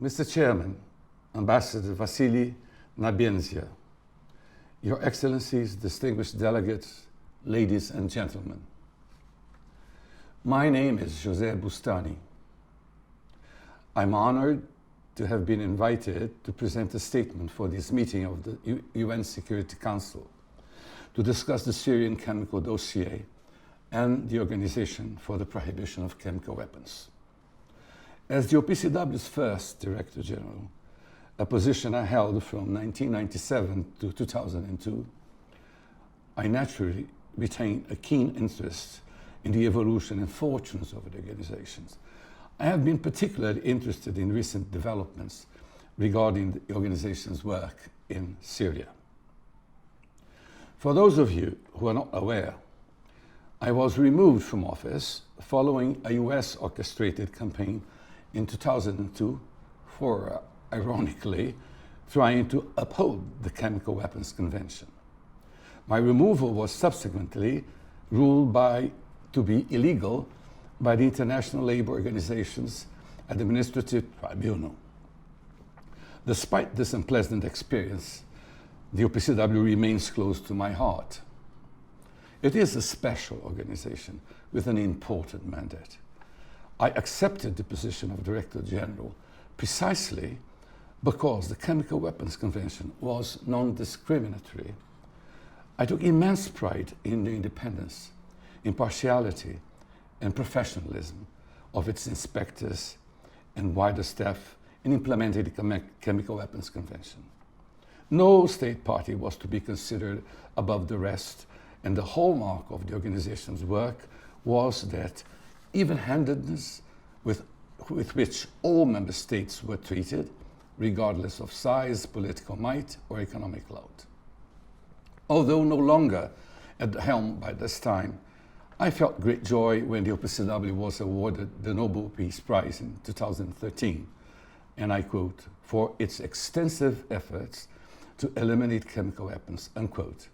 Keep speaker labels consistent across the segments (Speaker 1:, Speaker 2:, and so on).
Speaker 1: Mr. Chairman, Ambassador Vasily Nabenzia, Your Excellencies, distinguished delegates, ladies and gentlemen. My name is J.Bustani. I'm honored to have been invited to present a statement for this meeting of the UN Security Council to discuss the Syrian chemical dossier and the Organization for the Prohibition of Chemical Weapons. As the OPCW's first Director General, a position I held from 1997 to 2002, I naturally retained a keen interest in the evolution and fortunes of the organizations. I have been particularly interested in recent developments regarding the organization's work in Syria. For those of you who are not aware, I was removed from office following a US orchestrated campaign in 2002 for, ironically, trying to uphold the Chemical Weapons Convention. My removal was subsequently ruled to be illegal by the International Labour Organization's Administrative Tribunal. Despite this unpleasant experience, the OPCW remains close to my heart. It is a special organization with an important mandate. I accepted the position of Director General precisely because the Chemical Weapons Convention was non-discriminatory. I took immense pride in the independence, impartiality, and professionalism of its inspectors and wider staff in implementing the Chemical Weapons Convention. No state party was to be considered above the rest, and the hallmark of the organization's work was that even-handedness with which all member states were treated, regardless of size, political might, or economic clout. Although no longer at the helm by this time, I felt great joy when the OPCW was awarded the Nobel Peace Prize in 2013, and I quote, for its extensive efforts to eliminate chemical weapons, unquote.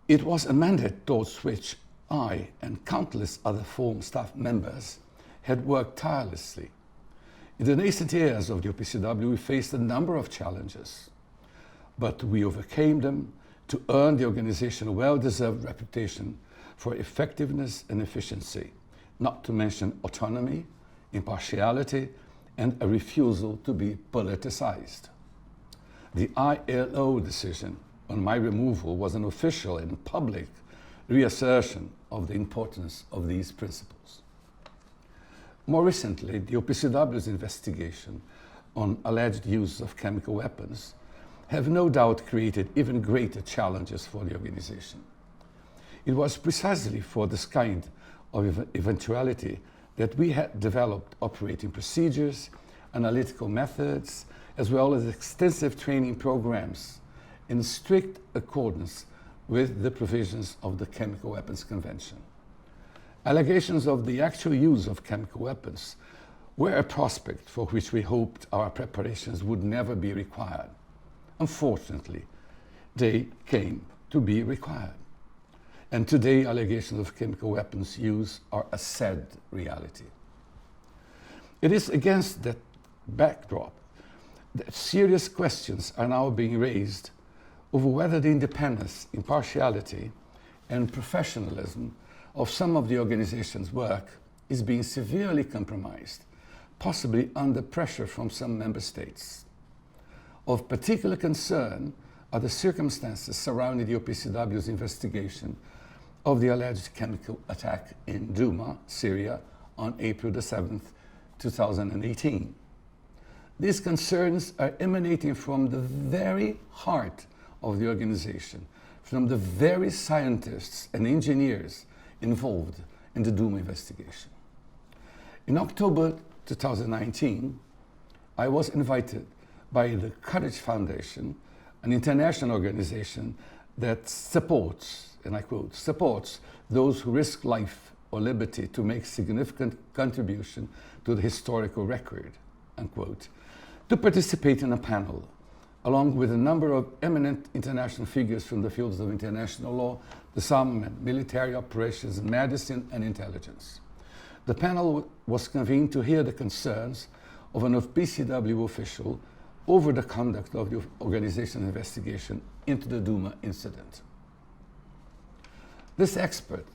Speaker 1: It was a mandate towards which I and countless other former staff members had worked tirelessly. In the nascent years of the OPCW, we faced a number of challenges, but we overcame them to earn the organization a well-deserved reputation for effectiveness and efficiency, not to mention autonomy, impartiality, and a refusal to be politicized. The ILO decision on my removal was an official and public reassertion of the importance of these principles. More recently, the OPCW's investigation on alleged use of chemical weapons have no doubt created even greater challenges for the organization. It was precisely for this kind of eventuality that we had developed operating procedures, analytical methods, as well as extensive training programs in strict accordance with the provisions of the Chemical Weapons Convention. Allegations of the actual use of chemical weapons were a prospect for which we hoped our preparations would never be required. Unfortunately, they came to be required. And today, allegations of chemical weapons use are a sad reality. It is against that backdrop that serious questions are now being raised over whether the independence, impartiality, and professionalism of some of the organization's work is being severely compromised, possibly under pressure from some member states. Of particular concern are the circumstances surrounding the OPCW's investigation of the alleged chemical attack in Douma, Syria, on April the 7th, 2018. These concerns are emanating from the very heart of the organization, from the very scientists and engineers involved in the Douma investigation. In October 2019, I was invited by the Courage Foundation, an international organization that supports, and I quote, supports those who risk life or liberty to make significant contribution to the historical record, unquote, to participate in a panel, along with a number of eminent international figures from the fields of international law, disarmament, military operations, medicine, and intelligence. The panel was convened to hear the concerns of an OPCW official over the conduct of the organization's investigation into the Duma incident. This expert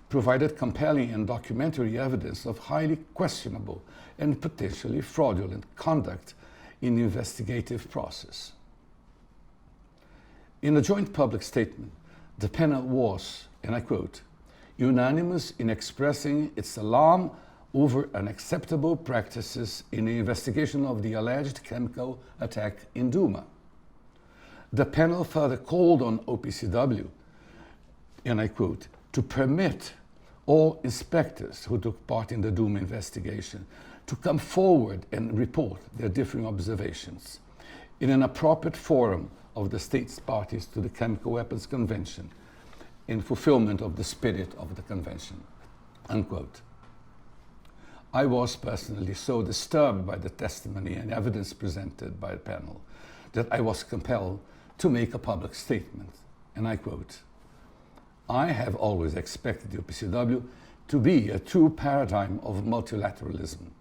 Speaker 1: provided compelling and documentary evidence of highly questionable and potentially fraudulent conduct in the investigative process. In a joint public statement, the panel was, and I quote, unanimous in expressing its alarm over unacceptable practices in the investigation of the alleged chemical attack in Duma. The panel further called on OPCW, and I quote, to permit all inspectors who took part in the Duma investigation to come forward and report their differing observations in an appropriate forum of the states parties to the Chemical Weapons Convention in fulfillment of the spirit of the convention, unquote. I was personally so disturbed by the testimony and evidence presented by the panel that I was compelled to make a public statement, and I quote, I have always expected the OPCW to be a true paradigm of multilateralism.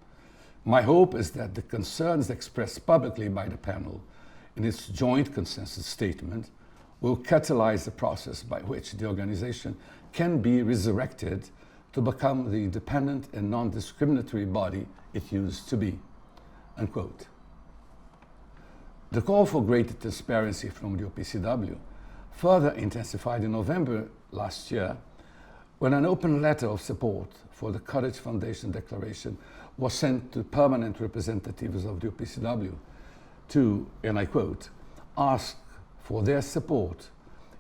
Speaker 1: My hope is that the concerns expressed publicly by the panel in its joint consensus statement will catalyze the process by which the organization can be resurrected to become the independent and non-discriminatory body it used to be, unquote. The call for greater transparency from the OPCW further intensified in November last year when an open letter of support for the Courage Foundation Declaration was sent to permanent representatives of the OPCW to, and I quote, ask for their support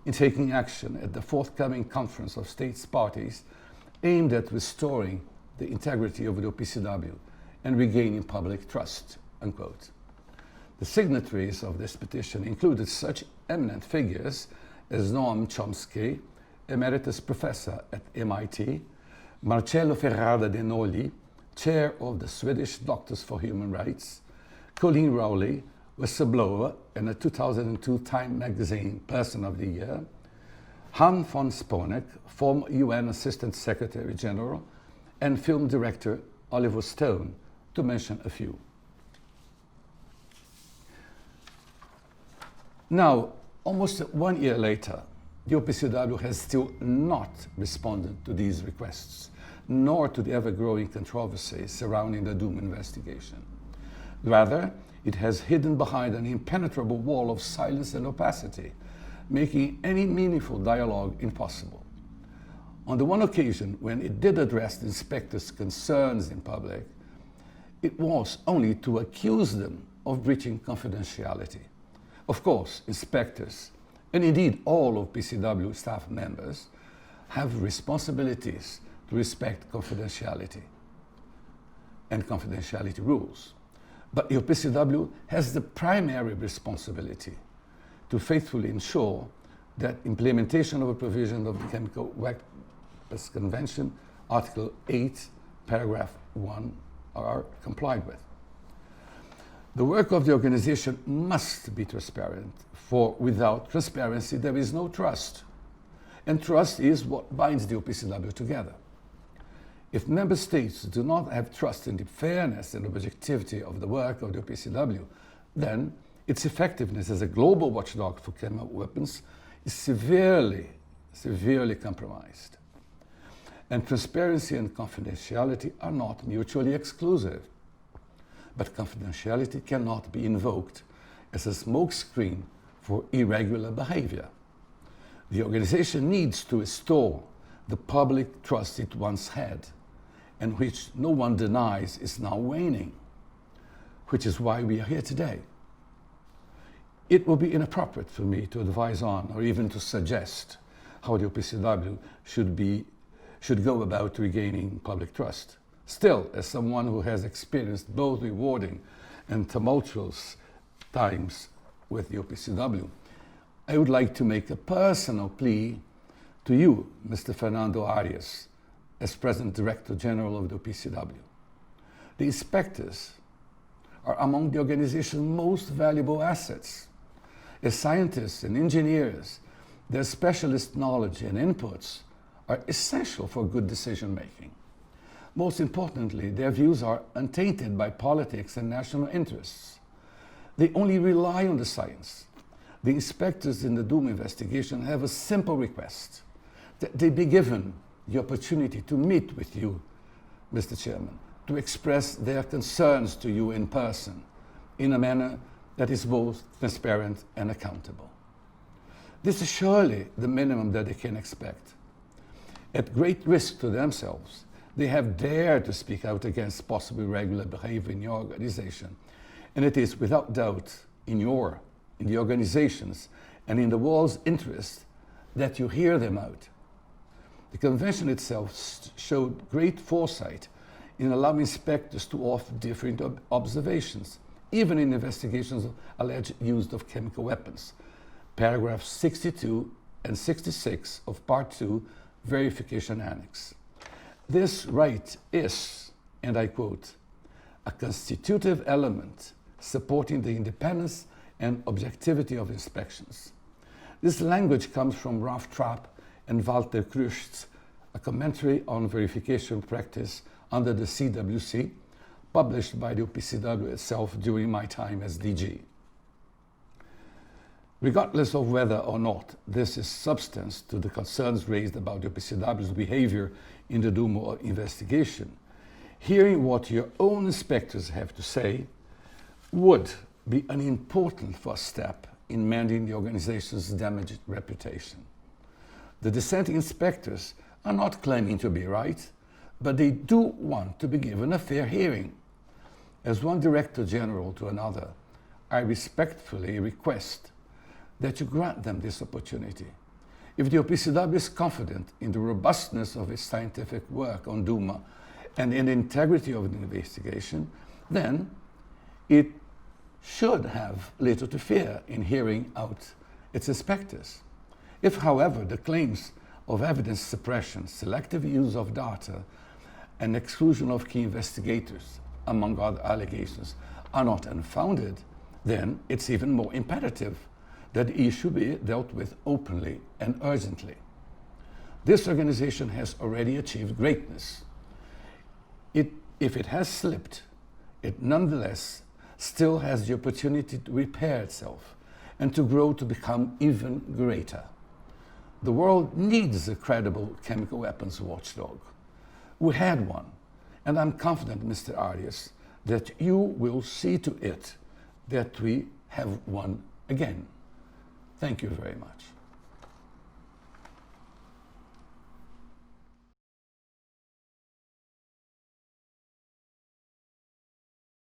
Speaker 1: in taking action at the forthcoming conference of states parties aimed at restoring the integrity of the OPCW and regaining public trust, unquote. The signatories of this petition included such eminent figures as Noam Chomsky, Emeritus Professor at MIT, Marcello Ferrada de Noli, Chair of the Swedish Doctors for Human Rights, Colleen Rowley, whistleblower and a 2002 Time magazine Person of the Year, Han von Sponeck, former UN Assistant Secretary General, and film director Oliver Stone, to mention a few. Now, almost 1 year later, the OPCW has still not responded to these requests, nor to the ever-growing controversy surrounding the Duma investigation. Rather, it has hidden behind an impenetrable wall of silence and opacity, making any meaningful dialogue impossible. On the one occasion when it did address the inspectors' concerns in public, it was only to accuse them of breaching confidentiality. Of course, inspectors, and indeed all of OPCW staff members, have responsibilities to respect confidentiality and confidentiality rules. But the OPCW has the primary responsibility to faithfully ensure that implementation of a provision of the Chemical Weapons Convention, Article 8, Paragraph 1, are complied with. The work of the organization must be transparent, for without transparency there is no trust. And trust is what binds the OPCW together. If member states do not have trust in the fairness and objectivity of the work of the OPCW, then its effectiveness as a global watchdog for chemical weapons is severely compromised. And transparency and confidentiality are not mutually exclusive. But confidentiality cannot be invoked as a smokescreen for irregular behavior. The organization needs to restore the public trust it once had, and which no one denies is now waning, which is why we are here today. It will be inappropriate for me to advise on or even to suggest how the OPCW should go about regaining public trust. Still, as someone who has experienced both rewarding and tumultuous times with the OPCW, I would like to make a personal plea to you, Mr. Fernando Arias, as President Director General of the OPCW. The inspectors are among the organization's most valuable assets. As scientists and engineers, their specialist knowledge and inputs are essential for good decision making. Most importantly, their views are untainted by politics and national interests. They only rely on the science. The inspectors in the Duma investigation have a simple request, that they be given the opportunity to meet with you, Mr. Chairman, to express their concerns to you in person, in a manner that is both transparent and accountable. This is surely the minimum that they can expect. At great risk to themselves, they have dared to speak out against possibly irregular behavior in your organization, and it is without doubt in the organization's and in the world's interest that you hear them out. The convention itself showed great foresight in allowing inspectors to offer different observations, even in investigations of alleged use of chemical weapons. Paragraphs 62 and 66 of Part 2, Verification Annex. This right is, and I quote, a constitutive element supporting the independence and objectivity of inspections. This language comes from Ralph Trapp and Walter Krust's A Commentary on Verification Practice under the CWC, published by the OPCW itself during my time as DG. Regardless of whether or not this is substance to the concerns raised about the OPCW's behavior in the Duma investigation, hearing what your own inspectors have to say would be an important first step in mending the organization's damaged reputation. The dissenting inspectors are not claiming to be right, but they do want to be given a fair hearing. As one Director General to another, I respectfully request that you grant them this opportunity. If the OPCW is confident in the robustness of its scientific work on Duma and in the integrity of the investigation, then it should have little to fear in hearing out its inspectors. If, however, the claims of evidence suppression, selective use of data, and exclusion of key investigators, among other allegations, are not unfounded, then it's even more imperative that the issue be dealt with openly and urgently. This organization has already achieved greatness. If it has slipped, it nonetheless still has the opportunity to repair itself and to grow to become even greater. The world needs a credible chemical weapons watchdog. We had one, and I'm confident, Mr. Arias, that you will see to it that we have one again. Thank you very much.